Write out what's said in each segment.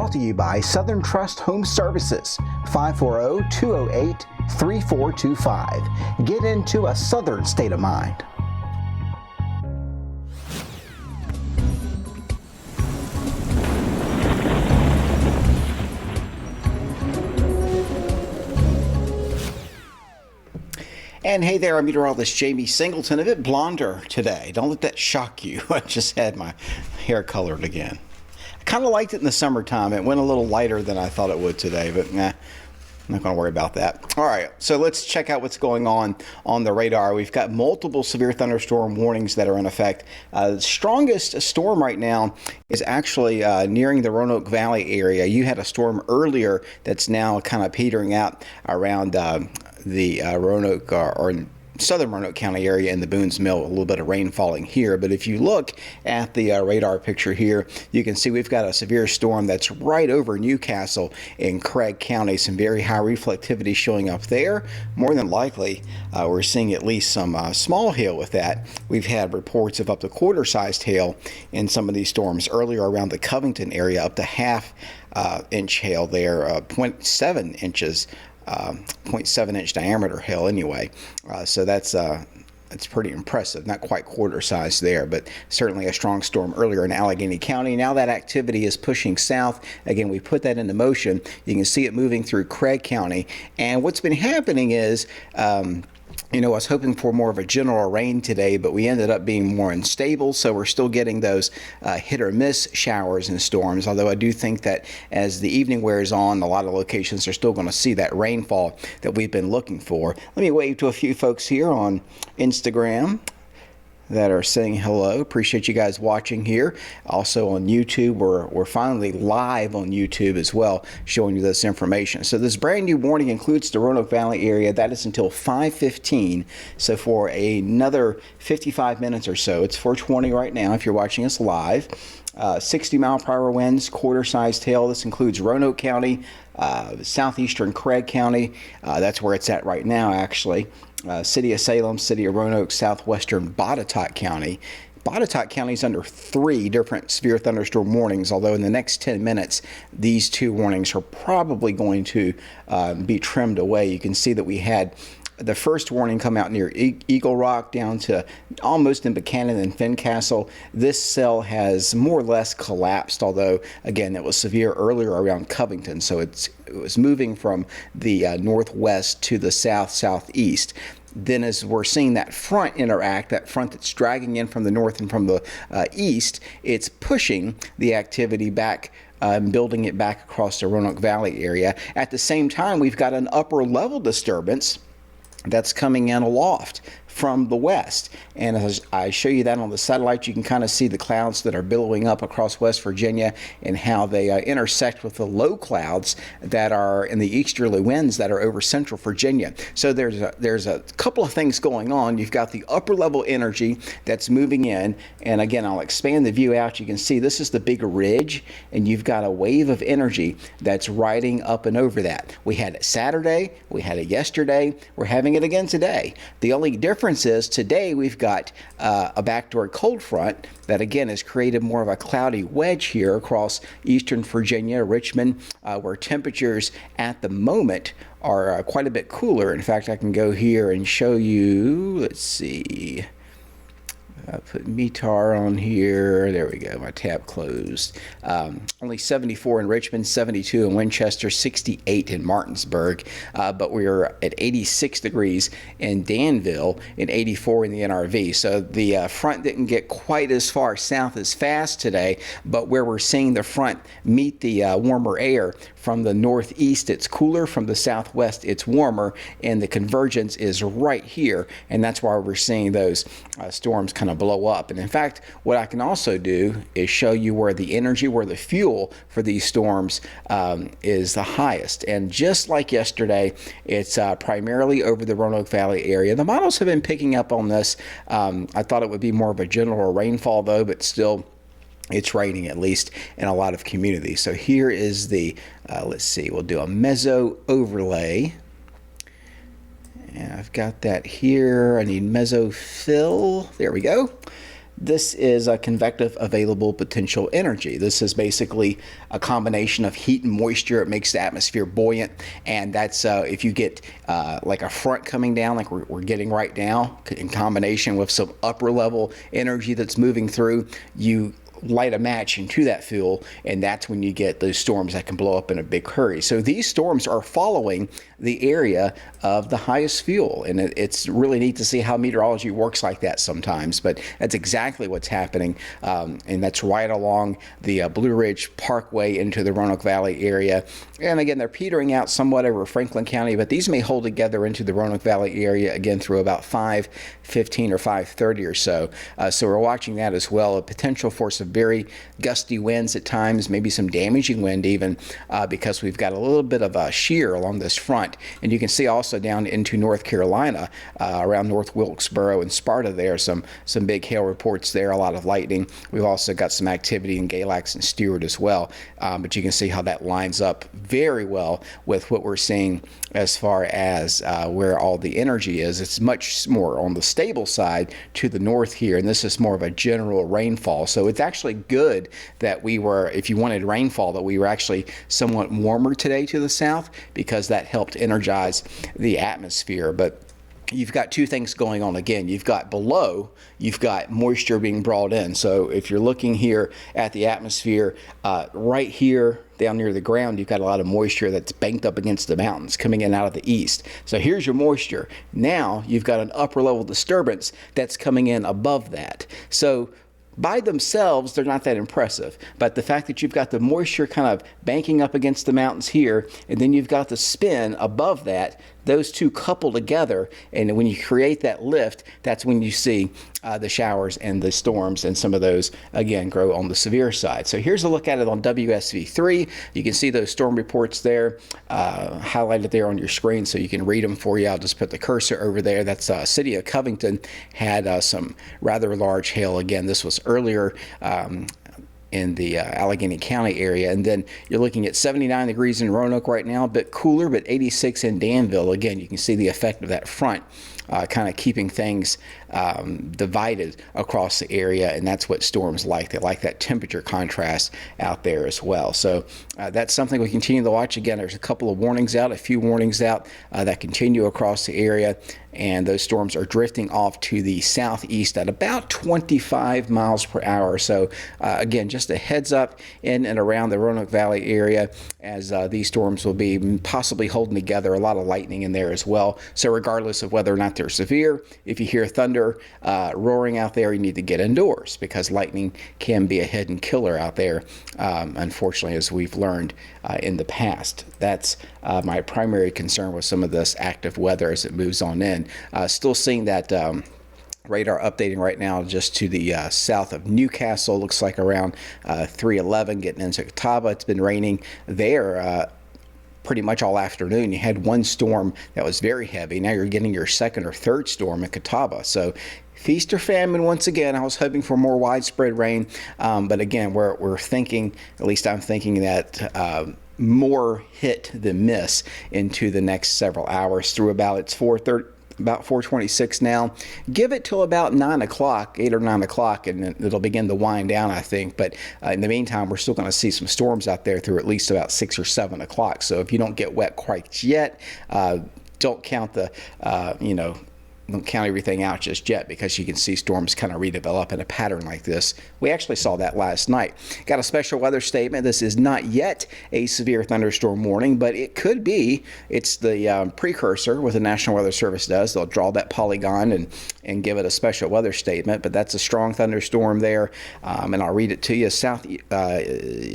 brought to you by Southern Trust Home Services, 540-208-3425. Get into a Southern state of mind. And hey there, I'm meteorologist Jamie Singleton, a bit blonder today. Don't let that shock you. I just had my hair colored again. I kind of liked it in the summertime. It went a little lighter than I thought it would today, but nah, I'm not going to worry about that. All right, so let's check out what's going on the radar. We've got multiple severe thunderstorm warnings that are in effect. The strongest storm right now is actually nearing the Roanoke Valley area. You had a storm earlier that's now kind of petering out around the Roanoke or southern Roanoke County area in the Boones Mill. A little bit of rain falling here, but if you look at the radar picture here, you can see we've got a severe storm that's right over Newcastle in Craig County. Some very high reflectivity showing up there. More than likely, we're seeing at least some small hail with that. We've had reports of up to quarter-sized hail in some of these storms earlier around the Covington area, up to half-inch hail there, 0.7 inches. 0.7 inch diameter hail anyway. So that's pretty impressive. Not quite quarter size there, but certainly a strong storm earlier in Allegheny County. Now that activity is pushing south. Again, we put that into motion. You can see it moving through Craig County. And what's been happening is, I was hoping for more of a general rain today, but we ended up being more unstable, so we're still getting those hit or miss showers and storms, although I do think that as the evening wears on, a lot of locations are still going to see that rainfall that we've been looking for. Let me wave to a few folks here on Instagram that are saying hello. Appreciate you guys watching here. Also on YouTube, we're finally live on YouTube as well, showing you this information. So this brand new warning includes the Roanoke Valley area. That is until 5:15. So for another 55 minutes or so, it's 4:20 right now if you're watching us live. 60-mile-per-hour winds, quarter-sized hail. This includes Roanoke County, southeastern Craig County. That's where it's at right now, actually. City of Salem, City of Roanoke, southwestern Botetourt County. Botetourt County is under 3 different severe thunderstorm warnings, although in the next 10 minutes, these 2 warnings are probably going to be trimmed away. You can see that we had the first warning come out near Eagle Rock down to almost in Buchanan and Fincastle. This cell has more or less collapsed, although, again, it was severe earlier around Covington, so it was moving from the northwest to the southeast. Then as we're seeing that front interact, that front that's dragging in from the north and from the east, it's pushing the activity back, building it back across the Roanoke Valley area. At the same time, we've got an upper level disturbance that's coming in aloft from the west. And as I show you that on the satellite, you can kind of see the clouds that are billowing up across West Virginia and how they intersect with the low clouds that are in the easterly winds that are over central Virginia. So there's a couple of things going on. You've got the upper level energy that's moving in, and again, I'll expand the view out. You can see this is the big ridge, and you've got a wave of energy that's riding up and over that. We had it Saturday, we had it yesterday, we're having it again today. The only difference is today we've got a backdoor cold front that again has created more of a cloudy wedge here across eastern Virginia, Richmond, where temperatures at the moment are quite a bit cooler. In fact, I can go here and show you, let's see, put METAR on here. There we go. My tab closed. Only 74 in Richmond, 72 in Winchester, 68 in Martinsburg. But we're at 86 degrees in Danville and 84 in the NRV. So the front didn't get quite as far south as fast today, but where we're seeing the front meet the warmer air from the northeast, it's cooler. From the southwest, it's warmer. And the convergence is right here. And that's why we're seeing those storms kind of blow up. And in fact, what I can also do is show you where the energy, where the fuel for these storms is the highest. And just like yesterday, it's primarily over the Roanoke Valley area. The models have been picking up on this. I thought it would be more of a general rainfall though, but still it's raining at least in a lot of communities. So here is the, let's see, we'll do a meso overlay. And I've got that here. I need meso fill. There we go. This is a convective available potential energy. This is basically a combination of heat and moisture. It makes the atmosphere buoyant, and that's if you get like a front coming down like we're getting right now, in combination with some upper level energy that's moving through, you light a match into that fuel, and that's when you get those storms that can blow up in a big hurry. So these storms are following the area of the highest fuel, and it's really neat to see how meteorology works like that sometimes, but that's exactly what's happening, and that's right along the Blue Ridge Parkway into the Roanoke Valley area. And again, they're petering out somewhat over Franklin County, but these may hold together into the Roanoke Valley area again through about 5:15 or 5:30 or so. So we're watching that as well. A potential for some very gusty winds at times, maybe some damaging wind even, because we've got a little bit of a shear along this front. And you can see also down into North Carolina, around North Wilkesboro and Sparta there, some big hail reports there, a lot of lightning. We've also got some activity in Galax and Stewart as well. But you can see how that lines up very well with what we're seeing as far as where all the energy is. It's much more on the stable side to the north here, and this is more of a general rainfall. So it's actually good that we were, if you wanted rainfall, that we were actually somewhat warmer today to the south, because that helped energize the atmosphere. But you've got two things going on again. You've got below, you've got moisture being brought in. So if you're looking here at the atmosphere, right here down near the ground, you've got a lot of moisture that's banked up against the mountains coming in out of the east. So here's your moisture. Now you've got an upper level disturbance that's coming in above that. So by themselves, they're not that impressive. But the fact that you've got the moisture kind of banking up against the mountains here, and then you've got the spin above that, those two couple together, and when you create that lift, that's when you see the showers and the storms, and some of those, again, grow on the severe side. So here's a look at it on WSV3. You can see those storm reports there, highlighted there on your screen, so you can read them for you. I'll just put the cursor over there. That's city of Covington had some rather large hail. Again, this was earlier in the Allegheny County area. And then you're looking at 79 degrees in Roanoke right now, a bit cooler, but 86 in Danville. Again, you can see the effect of that front kind of keeping things divided across the area, and that's what storms like. They like that temperature contrast out there as well. So that's something we continue to watch. Again, there's a couple of warnings out, a few warnings out that continue across the area, and those storms are drifting off to the southeast at about 25 miles per hour. So again, just a heads up in and around the Roanoke Valley area, as these storms will be possibly holding together. A lot of lightning in there as well. So regardless of whether or not they're severe, if you hear thunder roaring out there, you need to get indoors, because lightning can be a hidden killer out there, unfortunately, as we've learned in the past. That's my primary concern with some of this active weather as it moves on in. Still seeing that radar updating right now just to the south of Newcastle. Looks like around 311 getting into Catawba. It's been raining there pretty much all afternoon. You had one storm that was very heavy. Now you're getting your second or third storm in Catawba. So feast or famine once again. I was hoping for more widespread rain, but again, we're thinking, at least I'm thinking, that more hit than miss into the next several hours through about it's 4:30. About 4:26 now. Give it till about 9 o'clock, 8 or 9 o'clock, and it'll begin to wind down, I think. But in the meantime, we're still going to see some storms out there through at least about 6 or 7 o'clock. So if you don't get wet quite yet, don't count the, don't count everything out just yet, because you can see storms kind of redevelop in a pattern like this. We actually saw that last night. Got a special weather statement. This is not yet a severe thunderstorm warning, but it could be. It's the precursor what the National Weather Service does. They'll draw that polygon and give it a special weather statement, but that's a strong thunderstorm there, and I'll read it to you.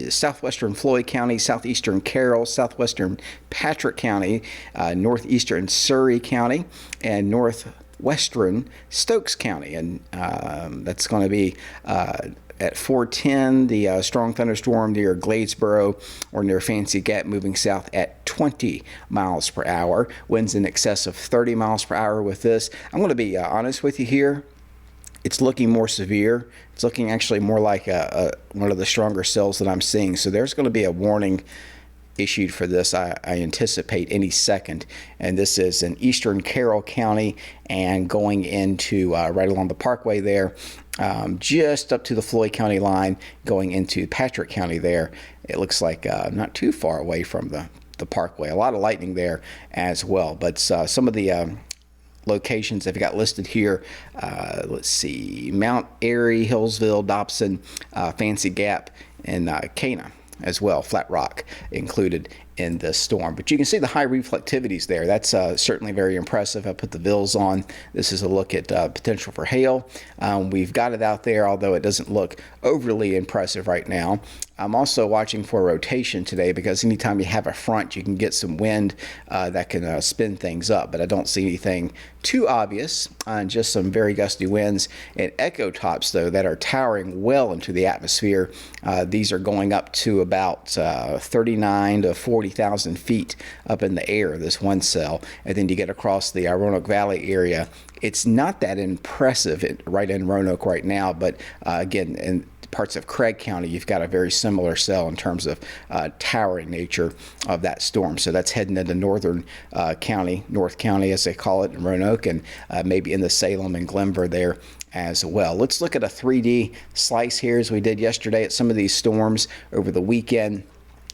Southwestern Floyd County, southeastern Carroll, southwestern Patrick County, northeastern Surrey County, and northwestern Stokes County, and that's going to be at 4:10, the strong thunderstorm near Gladesboro or near Fancy Gap, moving south at 20 miles per hour. Winds in excess of 30 miles per hour with this. I'm going to be honest with you here. It's looking more severe. It's looking actually more like one of the stronger cells that I'm seeing. So there's going to be a warning issued for this, I anticipate any second. And this is in eastern Carroll County and going into right along the parkway there, just up to the Floyd County line, going into Patrick County there. It looks like not too far away from the parkway. A lot of lightning there as well. But some of the locations they've got listed here, let's see, Mount Airy, Hillsville, Dobson, Fancy Gap, and Cana as well, Flat Rock included in this storm. But you can see the high reflectivities there. That's certainly very impressive. I put the VILs on. This is a look at potential for hail. We've got it out there, although it doesn't look overly impressive right now. I'm also watching for rotation today because anytime you have a front, you can get some wind that can spin things up. But I don't see anything too obvious, just some very gusty winds and echo tops, though, that are towering well into the atmosphere. These are going up to about 39 to 40,000 feet up in the air, this one cell. And then you get across the Roanoke Valley area. It's not that impressive right in Roanoke right now, but again, in parts of Craig County, you've got a very similar cell in terms of towering nature of that storm. So that's heading into northern county, North County as they call it in Roanoke, and maybe in the Salem and Glenvar there as well. Let's look at a 3D slice here as we did yesterday at some of these storms over the weekend,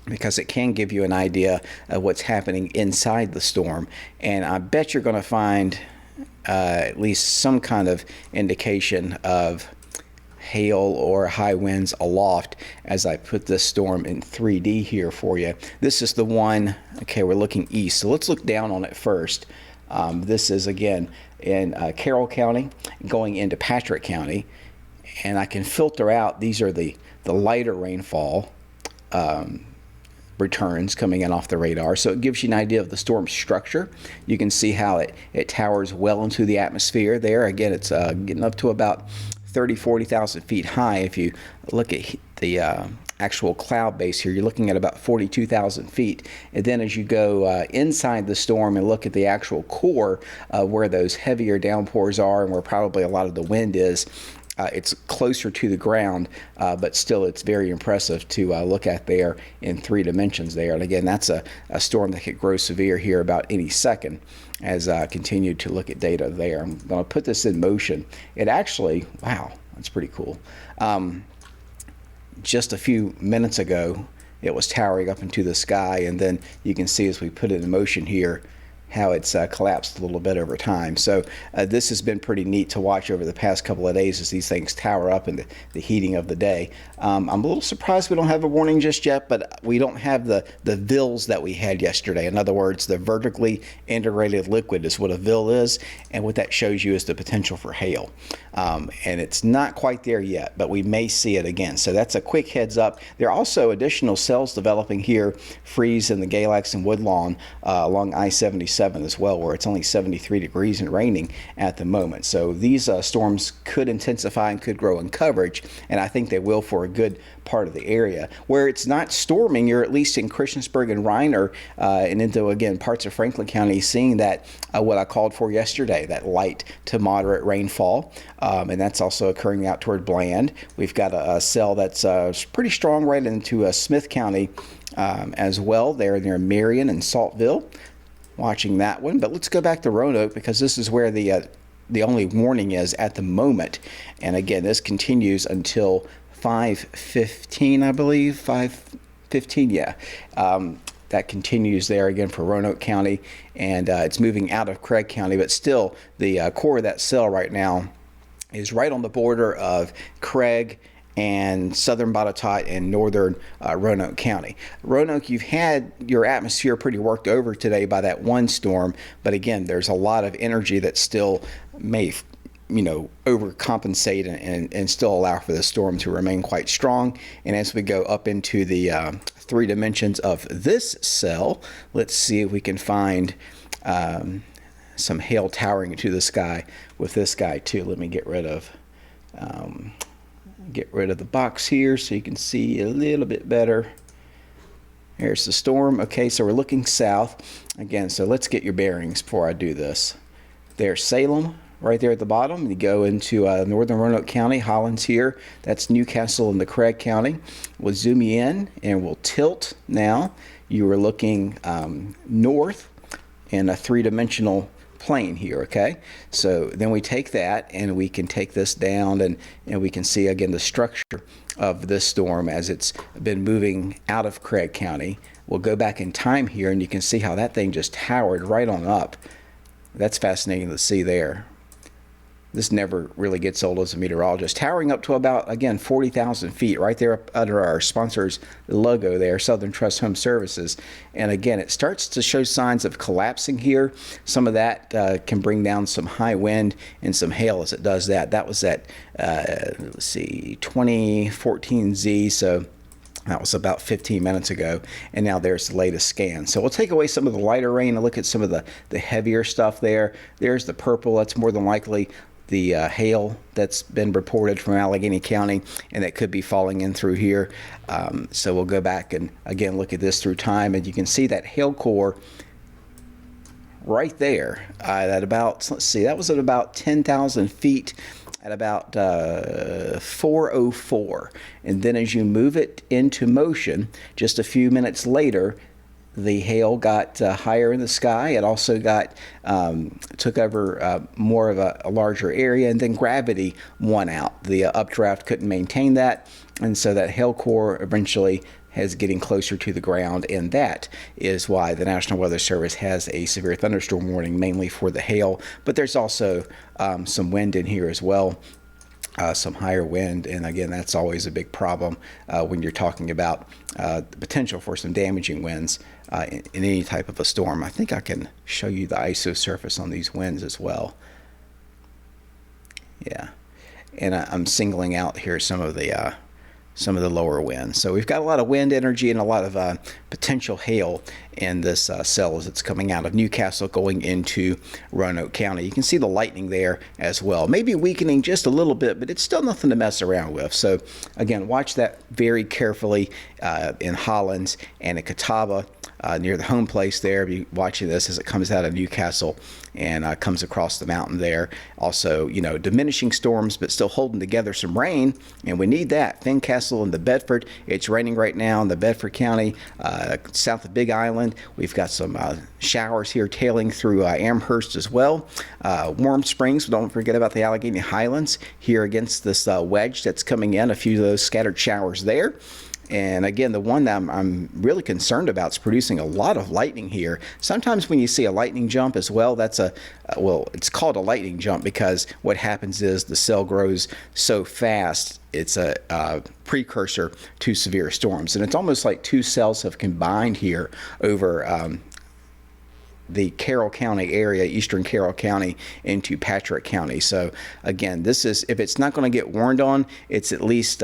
because it can give you an idea of what's happening inside the storm. And I bet you're going to find at least some kind of indication of hail or high winds aloft as I put this storm in 3D here for you. This is the one, okay, we're looking east. So let's look down on it first. This is, again, in Carroll County going into Patrick County. And I can filter out, these are the lighter rainfall returns coming in off the radar. So it gives you an idea of the storm structure. You can see how it towers well into the atmosphere there. Again, it's getting up to about 30, 40,000 feet high. If you look at the actual cloud base here, you're looking at about 42,000 feet. And then as you go inside the storm and look at the actual core where those heavier downpours are and where probably a lot of the wind is, it's closer to the ground, but still it's very impressive to look at there in 3 dimensions there. And again, that's a storm that could grow severe here about any second as I continue to look at data there. I'm going to put this in motion. It actually, wow, that's pretty cool. Just a few minutes ago, it was towering up into the sky, and then you can see as we put it in motion here, how it's collapsed a little bit over time. So this has been pretty neat to watch over the past couple of days as these things tower up in the heating of the day. I'm a little surprised we don't have a warning just yet, but we don't have the VILs that we had yesterday. In other words, the vertically integrated liquid is what a VIL is, and what that shows you is the potential for hail. And it's not quite there yet, but we may see it again. So that's a quick heads up. There are also additional cells developing here, Freeze and the Galax and Woodlawn along I-77 as well, where it's only 73 degrees and raining at the moment. So these storms could intensify and could grow in coverage, and I think they will for a good part of the area. Where it's not storming, you're at least in Christiansburg and Reiner and into, again, parts of Franklin County, seeing that what I called for yesterday, that light to moderate rainfall. And that's also occurring out toward Bland. We've got a cell that's pretty strong right into Smith County as well, there near Marion and Saltville. Watching that one. But let's go back to Roanoke, because this is where the only warning is at the moment. And again, this continues until 5:15, I believe. 5:15, yeah. That continues there again for Roanoke County, and it's moving out of Craig County, but still the core of that cell right now is right on the border of Craig and southern Botetourt and northern Roanoke County. Roanoke, you've had your atmosphere pretty worked over today by that one storm, but again, there's a lot of energy that still may overcompensate and still allow for the storm to remain quite strong. And as we go up into the 3 dimensions of this cell, let's see if we can find some hail towering into the sky with this guy too. Let me get rid of the box here so you can see a little bit better. There's the storm. Okay, so we're looking south again. So let's get your bearings before I do this. There's Salem right there at the bottom. You go into northern Roanoke County, Hollins here. That's Newcastle in the Craig County. We'll zoom you in and we'll tilt now. you were looking north in a three-dimensional plane here, okay? So then we take that and we can take this down, and we can see again the structure of this storm as it's been moving out of Craig County. We'll go back in time here and you can see how that thing just towered right on up. That's fascinating to see there. This never really gets old as a meteorologist. Towering up to about, again, 40,000 feet right there up under our sponsor's logo there, Southern Trust Home Services. And again, it starts to show signs of collapsing here. Some of that can bring down some high wind and some hail as it does that. That was at, let's see, 2014Z, so that was about 15 minutes ago, and now there's the latest scan. So we'll take away some of the lighter rain and look at some of the heavier stuff there. There's the purple. That's more than likely the hail that's been reported from Allegheny County, and that could be falling in through here. So we'll go back and again look at this through time, and you can see that hail core right there at about, let's see, that was at about 10,000 feet at about 4:04, and then as you move it into motion just a few minutes later, the hail got higher in the sky. It also got took over more of a larger area, and then gravity won out. The updraft couldn't maintain that, and so that hail core eventually is getting closer to the ground, and that is why the National Weather Service has a severe thunderstorm warning, mainly for the hail. But there's also some wind in here as well. Some higher wind, and again, that's always a big problem when you're talking about the potential for some damaging winds in any type of a storm. I think I can show you the ISO surface on these winds as well. Yeah, and I'm singling out here some of the lower winds. So we've got a lot of wind energy and a lot of potential hail in this cell as it's coming out of Newcastle going into Roanoke County. You can see the lightning there as well. Maybe weakening just a little bit, but it's still nothing to mess around with. So again, watch that very carefully in Hollins and at Catawba near the home place there. Be watching this as it comes out of Newcastle and comes across the mountain there. Also, you know, diminishing storms, but still holding together some rain, and we need that. Fincastle and the Bedford, it's raining right now in the Bedford County, south of Big Island. We've got some showers here tailing through Amherst as well. Warm Springs, don't forget about the Allegheny Highlands here against this wedge that's coming in. A few of those scattered showers there. And again, the one that I'm really concerned about is producing a lot of lightning here. Sometimes when you see a lightning jump as well, that's well, it's called a lightning jump because what happens is the cell grows so fast, it's a precursor to severe storms. And it's almost like two cells have combined here over the Carroll County area, eastern Carroll County into Patrick County. So again, this is, if it's not going to get warned on, it's at least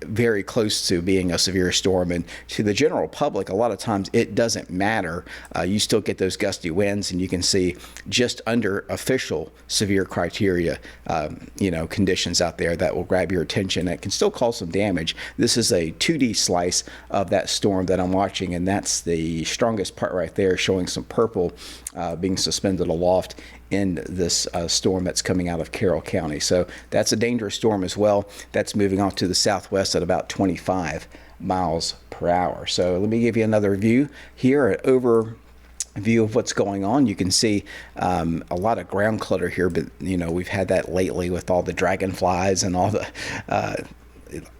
very close to being a severe storm. And to the general public, a lot of times it doesn't matter. You still get those gusty winds, and you can see just under official severe criteria, you know, conditions out there that will grab your attention. It can still cause some damage. This is a 2D slice of that storm that I'm watching, and that's the strongest part right there, showing some purple being suspended aloft in this storm that's coming out of Carroll County. So that's a dangerous storm as well. That's moving off to the southwest at about 25 miles per hour. So let me give you another view here, an overview of what's going on. You can see a lot of ground clutter here, but you know, we've had that lately with all the dragonflies and all the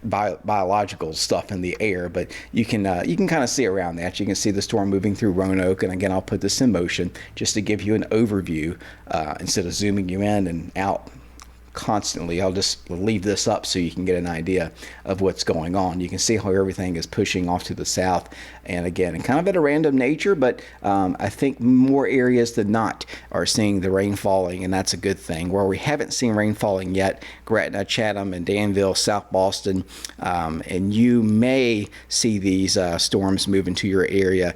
biological stuff in the air, but you can kind of see around that. You can see the storm moving through Roanoke, and again, I'll put this in motion just to give you an overview instead of zooming you in and out constantly. I'll just leave this up so you can get an idea of what's going on. You can see how everything is pushing off to the south, and again, and kind of at a random nature, but I think more areas than not are seeing the rain falling, and that's a good thing. Where we haven't seen rain falling yet, Gretna, Chatham, and Danville, South Boston, and you may see these storms move into your area